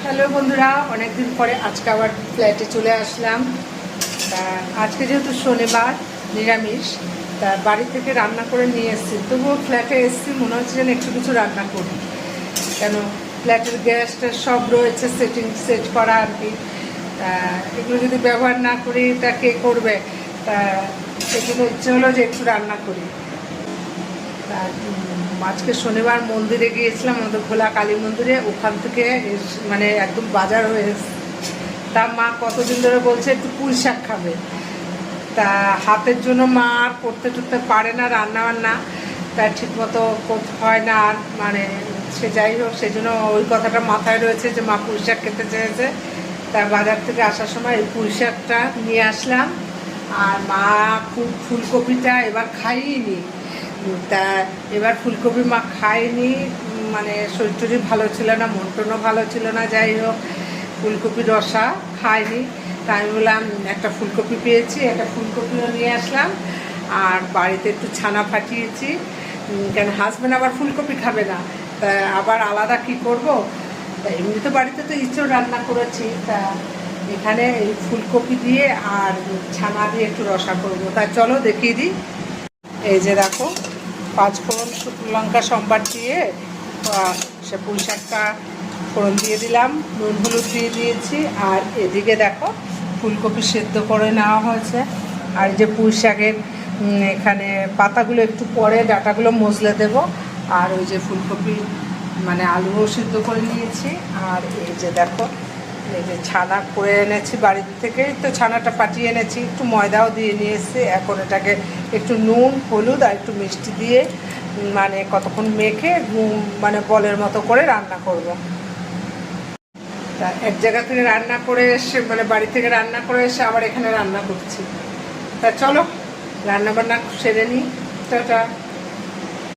Hello বন্ধুরা, অনেকদিন পরে আজকে আবার ফ্ল্যাটে চলে আসলাম। তা আজকে যেহেতু শনিবার নিরামিষ, তা বাড়ি থেকে রান্না করে নিয়ে এসেছি। তবুও ফ্ল্যাটে এসেছি, মনে হচ্ছে যেন একটু কিছু রান্না করি। কেন, ফ্ল্যাটের গ্যাসটা সব রয়েছে সেট করা আর কি। তা এগুলো যদি ব্যবহার না করি তা কে করবে? তা সেগুলো ইচ্ছে হলো যে একটু রান্না করি। আজকে শনিবার মন্দিরে গিয়েছিলাম, আমাদের ভোলা কালী মন্দিরে। ওখান থেকে মানে একদম বাজার হয়ে এসেছে। তা মা কতদিন ধরে বলছে একটু পুঁই শাক খাবে। তা হাতের জন্য মা আর করতে টুরতে পারে না রান্না বান্না, তা ঠিক মতো করতে হয় না। আর মানে সে যাই হোক, সেই জন্য ওই কথাটা মাথায় রয়েছে যে মা পুঁই শাক খেতে চেয়েছে। তা বাজার থেকে আসার সময় এই পুঁই শাকটা নিয়ে আসলাম। আর মা ফুলকপিটা এবার খাইনি। তা এবার ফুলকপি মা খায়নি, মানে শরীর টরীর ভালো ছিল না, মন টনও ভালো ছিল না, যাই হোক ফুলকপি রসা খায়নি। তা আমি বললাম একটা ফুলকপি পেয়েছি, একটা ফুলকপিও নিয়ে আসলাম। আর বাড়িতে একটু ছানা ফাটিয়েছি, কেন হাজব্যান্ড আবার ফুলকপি খাবে না। তা আবার আলাদা কি করব? তা এমনি তো বাড়িতে তো ইঁচড় রান্না করেছি, তা এখানে এই ফুলকপি দিয়ে আর ছানা দিয়ে একটু রসা করবো। তা চলো দেখিয়ে দিই। এই যে দেখো, 5 ফোড়ন, শুকনো লঙ্কা সম্বার দিয়ে সে পুঁই শাকটা ফোড়ন দিয়ে দিলাম, নুন হলুদ দিয়ে দিয়েছি। আর এদিকে দেখো ফুলকপি সেদ্ধ করে নেওয়া হয়েছে। আর যে পুঁই শাকের এখানে পাতাগুলো একটু পরে ডাঁটাগুলো মজলে দেব। আর ওই যে ফুলকপি মানে আলুও সিদ্ধ করে নিয়েছি। আর এই যে দেখো, এই যে ছানা করে এনেছি বাড়ির থেকে, তো ছানাটা পাঠিয়ে এনেছি, একটু ময়দাও দিয়ে নিয়ে এসেছি। এখন এটাকে একটু নুন হলুদ আর একটু মিষ্টি দিয়ে মানে কতক্ষণ মেখে মানে বলের মতো করে রান্না করব। তা এক জায়গা থেকে রান্না করে এসে, মানে বাড়ি থেকে রান্না করে এসে আবার এখানে রান্না করছি। তা চলো রান্না বান্না সেরে নিই। টাটা।